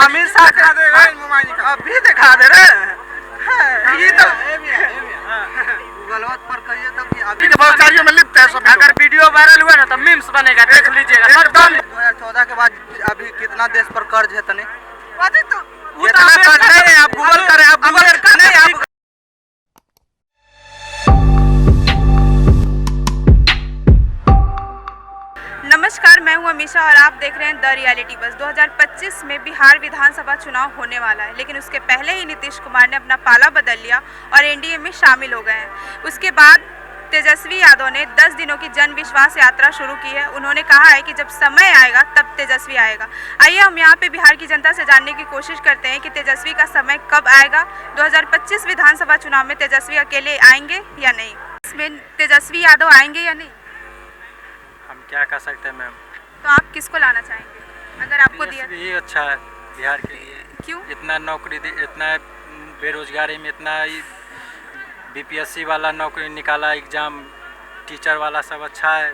हमेशा अभी दिखा दे रहे हैं। ये तो गलत पर कहिए तो कि अभी भ्रष्टाचारियों में लिप्त है सब। अगर वीडियो वायरल हुआ ना तो मीम्स बनेगा, देख लीजिएगा। एकदम 2014 के बाद अभी कितना देश पर कर्ज है तने तो इतना कर्ज नहीं है। आप गूगल करें, आप गूगल नहीं आप नमस्कार, मैं हूं अमीशा और आप देख रहे हैं द रियलिटी बस। 2025 में बिहार विधानसभा चुनाव होने वाला है, लेकिन उसके पहले ही नीतीश कुमार ने अपना पाला बदल लिया और एनडीए में शामिल हो गए हैं। उसके बाद तेजस्वी यादव ने 10 दिनों की जन विश्वास यात्रा शुरू की है। उन्होंने कहा है कि जब समय आएगा तब तेजस्वी आएगा। आइए हम यहाँ पे बिहार की जनता से जानने की कोशिश करते हैं कि तेजस्वी का समय कब आएगा। 2025 विधानसभा चुनाव में तेजस्वी अकेले आएंगे या नहीं, इसमें तेजस्वी यादव आएंगे या नहीं? हम क्या कर सकते हैं मैम? तो आप किसको लाना चाहेंगे अगर आपको दिया? ये अच्छा है बिहार के लिए। क्यों? इतना नौकरी, इतना बेरोजगारी में, इतना बीपीएससी वाला नौकरी निकाला, एग्जाम टीचर वाला सब अच्छा है।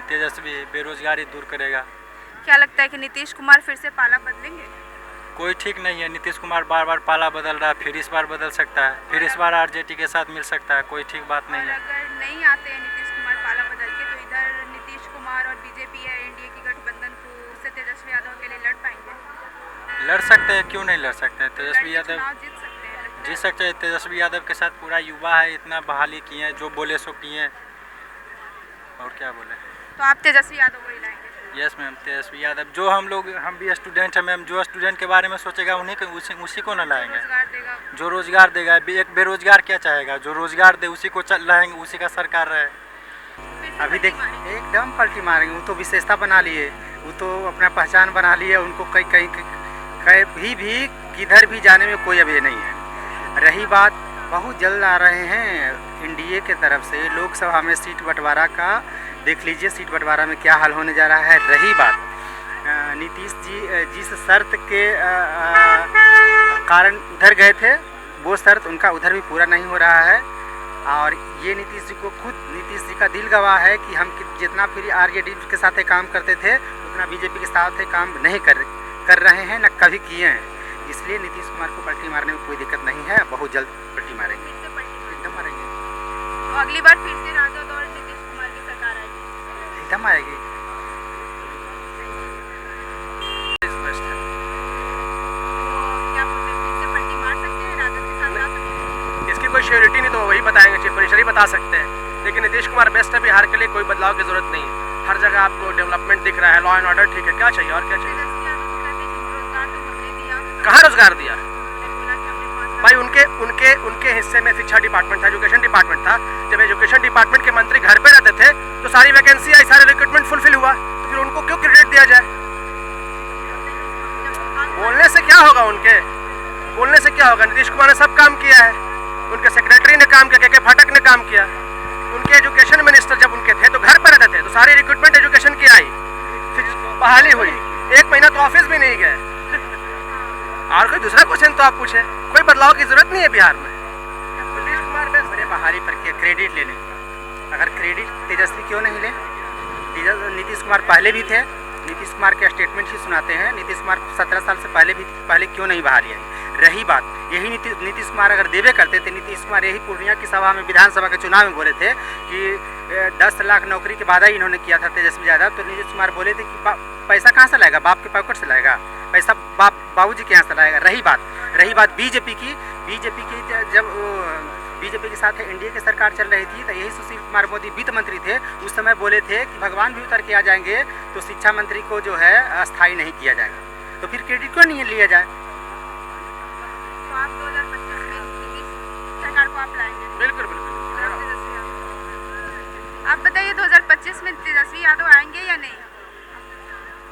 तेजस्वी बेरोजगारी दूर करेगा। क्या लगता है कि नीतीश कुमार फिर से पाला बदलेंगे? कोई ठीक नहीं है। नीतीश कुमार बार बार पाला बदल रहा है, फिर इस बार बदल सकता है, फिर इस बार आरजेडी के साथ मिल सकता है। कोई ठीक बात नहीं है। अगर नहीं आते हैं नीतीश कुमार पाला बदल के, तो इधर नीतीश कुमार और बीजेपी या एनडीए की गठबंधन को उससे तेजस्वी यादव के लिए लड़ पाएंगे? लड़ सकते हैं, क्यों नहीं लड़ सकते हैं? तेजस्वी यादव जीत सकते हैं। तेजस्वी यादव के साथ पूरा युवा है, इतना बहाली किए हैं, जो बोले सो किए। और क्या बोले? तो आप तेजस्वी यादव को ही लाएंगे? Yes ma'am, Tejashwi Yadav. जो हम भी स्टूडेंट हैं मैम, जो स्टूडेंट के बारे में सोचेगा उसी को ना लाएंगे। जो रोजगार देगा। एक बेरोजगार क्या चाहेगा? जो रोजगार दे उसी को लाएंगे, उसी का सरकार रहे। अभी देखिए एकदम पलटी मारेंगे। वो तो विशेषता बना लिए, वो तो अपना पहचान बना लिए। उनको कहीं भी किधर भी जाने में कोई अभी नहीं है। रही बात, बहुत जल्द आ रहे हैं एनडीए के तरफ से लोकसभा में सीट बंटवारा का। देख लीजिए सीट बंटवारा में क्या हाल होने जा रहा है। रही बात नीतीश जी जिस शर्त के कारण उधर गए थे, वो शर्त उनका उधर भी पूरा नहीं हो रहा है। और ये नीतीश जी को खुद नीतीश जी का दिल गवाह है कि हम जितना फिर आरजेडी के साथ काम करते थे उतना बीजेपी के साथ काम नहीं कर रहे हैं, न कभी किए हैं। इसलिए नीतीश कुमार को पलटी मारने में कोई दिक्कत नहीं है। बहुत जल्द पलटी मारेंगे, एकदम मारेंगे। तो अगली बार फिर से राजद और नीतीश कुमार की सरकार आएगी? एकदम आएगी। क्या बोलते हैं, फिर से पलटी मार सकते हैं, राजद के साथ जा सकते हैं? इसकी कोई श्योरिटी नहीं, तो वही बताएंगे, चीफ मिनिस्टर ही बता सकते हैं। लेकिन नीतीश कुमार बेस्ट है बिहार के लिए, कोई बदलाव की जरूरत नहीं है। हर जगह आपको डेवलपमेंट दिख रहा है, लॉ एंड ऑर्डर ठीक है। क्या चाहिए और क्या चाहिए? कहाँ रोजगार दिया? भाई उनके हिस्से में शिक्षा डिपार्टमेंट था, एजुकेशन डिपार्टमेंट था। जब एजुकेशन डिपार्टमेंट के मंत्री घर पे रहते थे तो सारी वैकेंसी आई, सारे रिक्रूटमेंट फुलफिल हुआ। तो फिर उनको क्यों क्रेडिट दिया जाए? बोलने से क्या होगा? बोलने से क्या होगा? नीतीश कुमार ने सब काम किया है। उनके सेक्रेटरी ने काम किया, के फाटक ने काम किया। उनके एजुकेशन मिनिस्टर जब उनके थे तो घर पर रहते थे, तो सारी रिक्रूटमेंट एजुकेशन की आई, फिर बहाली हुई। 1 महीना तो ऑफिस भी नहीं गए। और कोई दूसरा क्वेश्चन तो आप पूछे। कोई बदलाव की जरूरत नहीं है बिहार में। नीतीश कुमार बड़े बहाली पर किया, क्रेडिट ले लें। अगर क्रेडिट तेजस्वी क्यों नहीं ले? नीतीश कुमार पहले भी थे, नीतीश कुमार के स्टेटमेंट ही सुनाते हैं। नीतीश कुमार 17 साल से पहले क्यों नहीं बहाली आई? रही बात, यही नीतीश कुमार अगर देवे करते थे, नीतीश कुमार यही पूर्णिया की सभा में, विधानसभा के चुनाव में बोले थे कि 10 लाख नौकरी के वादा इन्होंने किया था तेजस्वी यादव। तो नीतीश कुमार बोले थे कि पैसा कहाँ से लाएगा? बाप के पॉकेट से लाएगा पैसा, बाबूजी के यहाँ से लाएगा। रही बात बीजेपी की जब बीजेपी के साथ एनडीए की सरकार चल रही थी तो यही सुशील कुमार मोदी वित्त मंत्री थे। उस समय बोले थे कि भगवान भी उतर के आ जाएंगे तो शिक्षा मंत्री को जो है अस्थायी नहीं किया जाएगा। तो फिर क्रेडिट क्यों नहीं लिया जाए? तो आप 2025 में नीतीश सरकार को आप लाएंगे? बिल्कुल। आप बताइए 2025 में तेजस्वी यादव आएंगे या नहीं?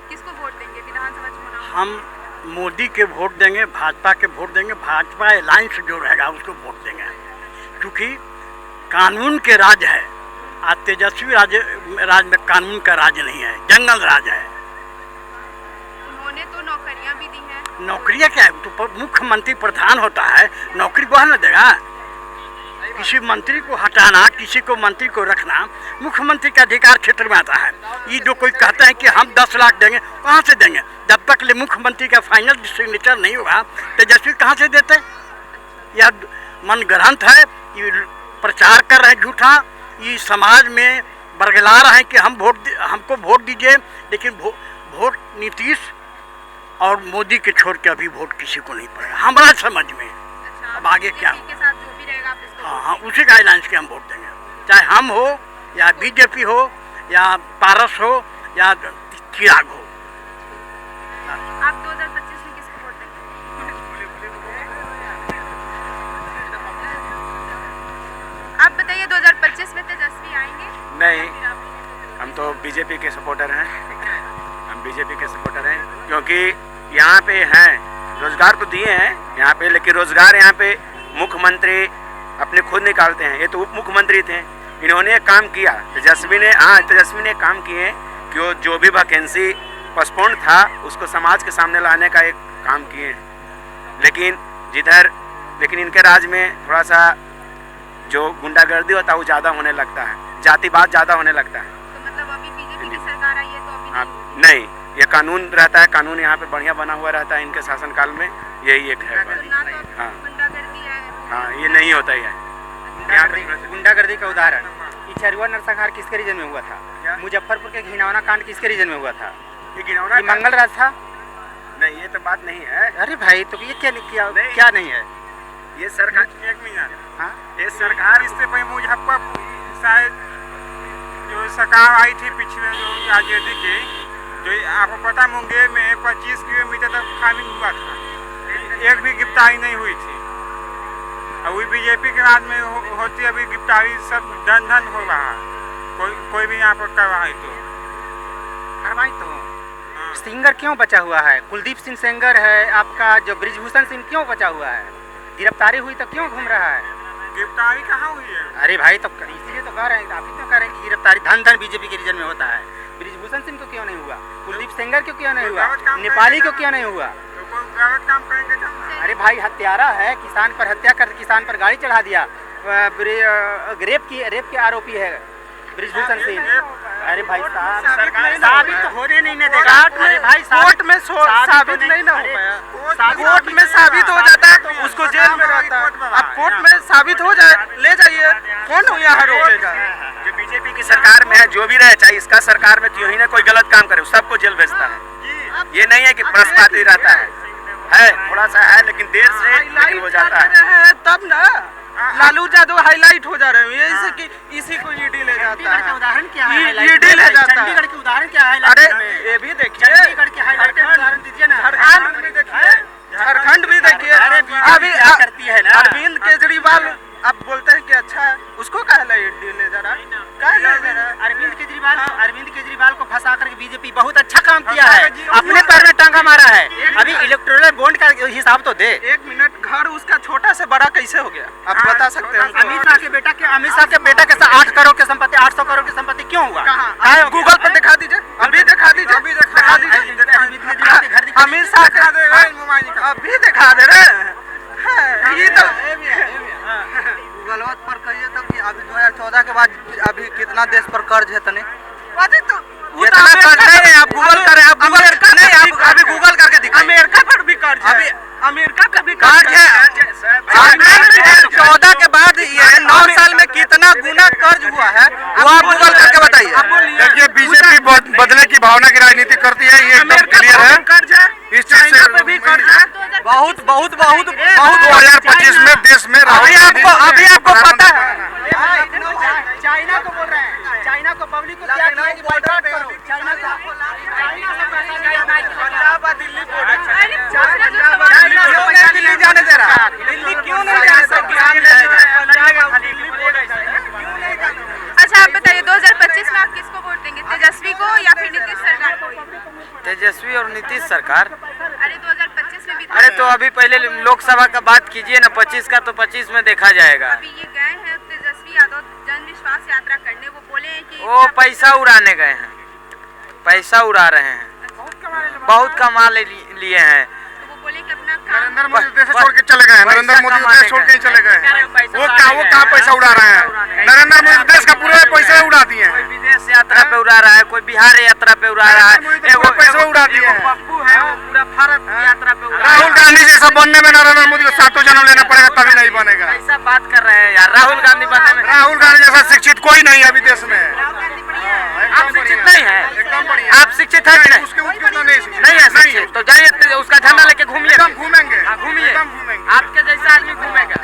किसको वोट देंगे विधानसभा चुनाव? हम मोदी के वोट देंगे, भाजपा के वोट देंगे। भाजपा अलायंस जो रहेगा उसको वोट देंगे, क्योंकि कानून के राज है। आज तेजस्वी राज में कानून का राज नहीं है, जंगल राज है। उन्होंने तो नौकरियां भी दी हैं। नौकरियां क्या है? तो मुख्यमंत्री प्रधान होता है, नौकरी कौन न देगा? किसी मंत्री को हटाना, किसी को मंत्री को रखना मुख्यमंत्री के अधिकार क्षेत्र में आता है। ये जो कोई कहते हैं कि हम 10 लाख देंगे, कहाँ से देंगे? जब तक ले मुख्यमंत्री का फाइनल सिग्नेचर नहीं होगा तेजस्वी कहाँ से देते? यह मन ग्रंथ है, ये प्रचार कर रहे हैं झूठा, ये समाज में बरगला रहे हैं कि हमको वोट दीजिए, लेकिन वोट नीतीश और मोदी के छोड़ के अभी वोट किसी को नहीं पड़ेगा हमारा समझ में। अब आगे क्या हो? हाँ, उसी गाइडलाइंस के हम वोट देंगे, चाहे हम हो या बीजेपी हो या पारस हो या चिराग हो। आप 2025 में किसको वोट देंगे? आप बताइए 2025 में तेजस्वी आएंगे? नहीं, हम तो बीजेपी के सपोर्टर हैं, हम बीजेपी के सपोर्टर हैं, क्योंकि यहाँ पे हैं रोजगार तो दिए हैं यहाँ पे, लेकिन रोजगार यहाँ पे मुख्यमंत्री अपने खुद निकालते हैं। ये तो उप मुख्यमंत्री थे, इन्होंने एक काम किया, तेजस्वी ने काम किए कि वो जो भी वैकेंसी पोस्टपोन था उसको समाज के सामने लाने का एक काम किए। लेकिन इनके राज में थोड़ा सा जो गुंडागर्दी होता है वो ज़्यादा होने लगता है, जातिवाद ज़्यादा होने लगता है। तो मतलब अभी बीजेपी की सरकार आई है तो अभी हाँ, नहीं, ये कानून रहता है, कानून यहाँ पे बढ़िया बना हुआ रहता है इनके शासनकाल में, यही एक है। हाँ हाँ, ये नहीं होता ही है। गुंडागर्दी का उदाहरण इचरवा नरसंहार किसके रीजन में हुआ था? मुजफ्फरपुर के घिनौना कांड किसके रीजन में हुआ था? ये मंगल राज था। नहीं, ये तो बात नहीं है। अरे भाई, तो ये क्या नहीं है? ये सरकार, एक मिनट, हाँ, ये सरकार इससे पहले मुजफ्फरपुर शायद जो सरकार आई थी पिछले जो आज़ादी की, जो आपको पता मुंगेर में 25 किलोमीटर तक खाली हुआ था, एक भी गिरफ्तारी नहीं हुई थी। अभी बीजेपी के राज में होती अभी गिरफ्तारी सब धन हो रहा है, कोई भी यहाँ पर करवाई तो सिंगर क्यों बचा हुआ है? कुलदीप सिंह सेंगर है आपका, जो ब्रिजभूषण सिंह क्यों बचा हुआ है? गिरफ्तारी हुई तो क्यों घूम रहा है? गिरफ्तारी कहाँ हुई है? अरे भाई, तो इसीलिए तो कह रहे हैं, आप ही तो कह रहे हैं कि गिरफ्तारी धन बीजेपी के रीजन में होता है। ब्रिजभूषण सिंह को क्यों नहीं हुआ? कुलदीप सेंगर क्यों नहीं हुआ? नेपाली को क्यों नहीं हुआ? गलत काम करेंगे जब। अरे भाई, हत्यारा है, किसान पर हत्या कर किसान पर गाड़ी चढ़ा दिया, रेप के आरोपी है ब्रिजभूषण सिंह। अरे भाई साहब, साबित तो होने नहीं देगा। अरे भाई, कोर्ट में साबित नहीं ना हो पाया, कोर्ट में साबित हो जाता है तो उसको जेल में रहता है। अब कोर्ट में साबित हो जाए, ले जाइए, कौन यहाँ रोकेगा? जो बीजेपी की सरकार में है, जो भी रहे, चाहे इसका सरकार में क्यों ही ना कोई गलत काम करे, सबको जेल भेजता है। ये नहीं है कि पक्षपाती रहता है, थोड़ा सा है, लेकिन देर से हो जाता है। तब ना लालू यादव हाईलाइट हो जा रहे हैं, ये कि इसी को ईडी ले जाता है। उदाहरण क्या है? ईडी ले जाता है। चंडीगढ़ के उदाहरण क्या है? अरे ये भी देखिए, चंडीगढ़ के हाईलाइटेड उदाहरण दीजिए ना। झारखंड भी देखिए, अभी करती है ना अरविंद केजरीवाल, आप बोलते हैं कि अच्छा है, उसको कहला ईडी ले जा रहा है? अरविंद केजरीवाल को फंसा करके बीजेपी बहुत अच्छा काम किया है, अपने पैर में टांगा मारा है। अभी इलेक्टोरल बॉन्ड का हिसाब तो दे। एक मिनट, घर उसका छोटा से बड़ा कैसे हो गया, आप बता सकते हैं? अमित शाह के बेटा के साथ 8 करोड़ की संपत्ति, 800 करोड़ की संपत्ति क्यों हुआ? गूगल पर दिखा दीजिए, अभी दिखा दीजिए, अभी दिखा दीजिए। अमित शाह अभी दिखा दे रहे हैं। ये तो गूगल पर कहिए तो कि अभी 2014 के बाद अभी कितना देश पर कर्ज है? तने इतना कर्ज नहीं है, आप गूगल करें, आप गूगल नहीं, आप अभी गूगल करके दिखाइए। अमेरिका पर भी कर्ज है, अभी अमेरिका का भी कर्ज है। 14 के बाद ये 9 साल में कितना गुना कर्ज हुआ है, वो आप गूगल करके बताइए। देखिए, बीजेपी बदले की भावना की राजनीति करती है, ये एकदम क्लियर है। कर्ज है, इस चीज से पे भी कर्ज है, बहुत 2025 में देश में अभी आपको पता है। चाइना को बोल रहे हैं, चाइना को पब्लिक को क्या किया कि बॉयकॉट करो। चाइना से दिल्ली जाने दे रहा, दिल्ली क्यों नहीं जा सकती? अच्छा, आप बताइए 2025 में आप किसको वोट देंगे, तेजस्वी को या फिर नीतीश सरकार को? तेजस्वी और नीतीश सरकार। अरे 2025 में भी अरे तो अभी पहले लोकसभा का बात कीजिए ना, 25 का तो 25 में देखा जाएगा। अभी ये गए हैं तेजस्वी यादव जन विश्वास यात्रा करने, वो बोले हैं कि वो पैसा उड़ाने गए हैं, पैसा उड़ा रहे हैं, बहुत कमा लिए हैं। तो वो बोले कि अपना काम नरेंद्र मोदी देश छोड़ के चले गए, नरेंद्र मोदी देश छोड़ के ही चले गए। वो कहाँ पैसा उड़ा रहे हैं? नरेंद्र मोदी देश का पूरा पैसा उड़ा दिए हैं। विदेश यात्रा पे उड़ा रहा है, कोई बिहार यात्रा पे उड़ा रहा है, वो पैसा उड़ा दिए हैं। पप्पू है वो पूरा भारत यात्रा पे उड़ा राहुल गांधी जैसा बनने में नरेंद्र मोदी को 7 जन्म लेना पड़ेगा, तभी नहीं बनेगा। ऐसा बात कर रहे हैं यार, राहुल गांधी बनने में राहुल गांधी जैसा शिक्षित कोई नहीं है अभी देश में। आप शिक्षित नहीं है? एकदम बढ़िया। आप शिक्षित है कि नहीं? उसके उतना नहीं शिक्षित। नहीं है शिक्षित, तो जाइए उसका झंडा लेके घूमिए, एकदम घूमेंगे, हाँ, घूमिए, एकदम घूमेंगे। आपके जैसा आदमी घूमेगा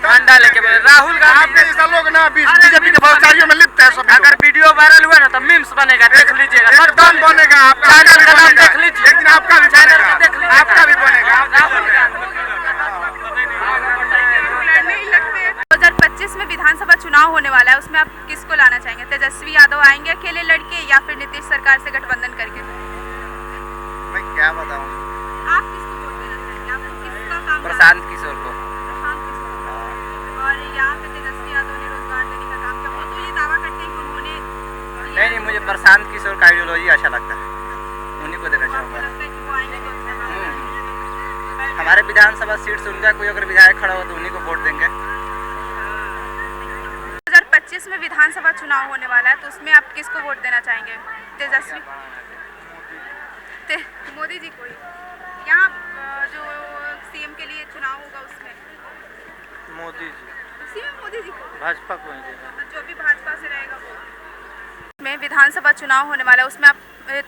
झंडा लेके। राहुल गांधी आपके जैसा लोग ना बीजेपी के भ्रष्टाचारियों में लिप्त है सब। अगर वीडियो वायरल हुआ ना तो मीम्स बनेगा, देख लीजिएगा, एकदम बनेगा। आपका चैनल का नाम देख लीजिए, एक दिन आपका भी चैनल बनेगा, पे देख लीजिए, आपका भी बनेगा। राहुल गांधी 2025 में विधानसभा चुनाव होने वाला है, उसमें आप किसको लाना चाहेंगे? तेजस्वी यादव आएंगे अकेले लड़के या फिर नीतीश सरकार से गठबंधन करके? मैं क्या बताऊं? आप किसको वोट देना चाहेंगे? आपको किसका काम? प्रशांत किशोर को। प्रशांत किशोर। और यहाँ पे तेजस्वी यादव ने रोजगार देने का काम किया, वो तो ये दावा करते हैं कि उन्होंने नहीं, मुझे प्रशांत किशोर का आइडियोलॉजी अच्छा लगता है, उन्हीं को देना आपको चाहूँगा। लगता है कि वो आएंगे तो अच्छा काम करेंगे? हमारे विधानसभा सीट से उनका कोई अगर विधायक खड़ा हो तो उन्हीं को वोट देंगे। 2025 में विधानसभा चुनाव होने वाला है, तो उसमें आप किसको वोट देना चाहेंगे? तेजस्वी, मोदी जी को ही? यहाँ जो सीएम के लिए चुनाव होगा उसमें मोदी जी, सीएम मोदी जी को, भाजपा को ही देगा। जो भी भाजपा से रहेगा वो। में विधानसभा चुनाव होने वाला है, उसमें आप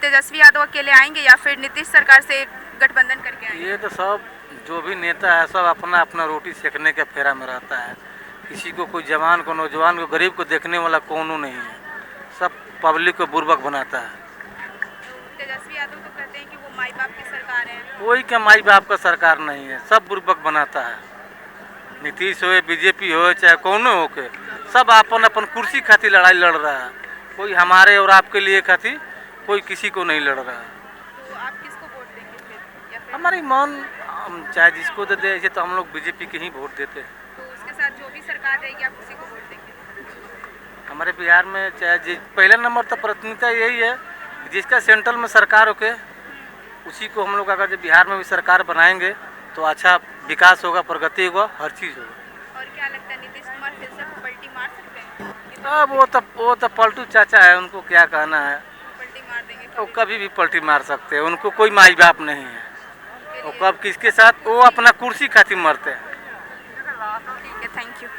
तेजस्वी यादव अकेले आएंगे या फिर नीतीश सरकार से गठबंधन करके आएंगे? ये तो सब जो भी नेता है सब अपना अपना रोटी सेकने के फेरा में रहता है। किसी को कोई जवान को, नौजवान को, गरीब को देखने वाला कौन नहीं है। सब पब्लिक को बुर्बक बनाता है। तेजस्वी यादव तो कहते हैं कि वो माई बाप की सरकार है। कोई क्या माई बाप का सरकार नहीं है, सब बुर्बक बनाता है। नीतीश हो, बीजेपी हो, चाहे कौन हो के, सब अपन अपन कुर्सी खातिर लड़ाई लड़ रहा है। कोई हमारे और आपके लिए खातिर कोई किसी को नहीं लड़ रहा है। तो आप किसको वोट देंगे फिर? या फिर हमारी मन हम चाहे जिसको दे दे, ऐसे तो हम लोग बीजेपी के ही वोट देते हैं। तो उसके साथ जो भी सरकार रहेगी आप उसी को वोट देंगे? हमारे बिहार में चाहे पहला नंबर तो प्राथमिकता यही है, जिसका सेंट्रल में सरकार होके उसी को हम लोग अगर जब बिहार में भी सरकार बनाएंगे तो अच्छा विकास होगा, प्रगति होगा, हर चीज़ होगा। और क्या लगता है नीतीश कुमार फिर से पलटी मार सकते हैं? अब वो तो पलटू चाचा है, उनको क्या कहना है। पलटी मार देंगे वो कभी भी पलटी मार सकते हैं, उनको कोई माई बाप नहीं है। वो कब किसके साथ वो अपना कुर्सी खातिर मरते हैं। ठीक है, थैंक यू।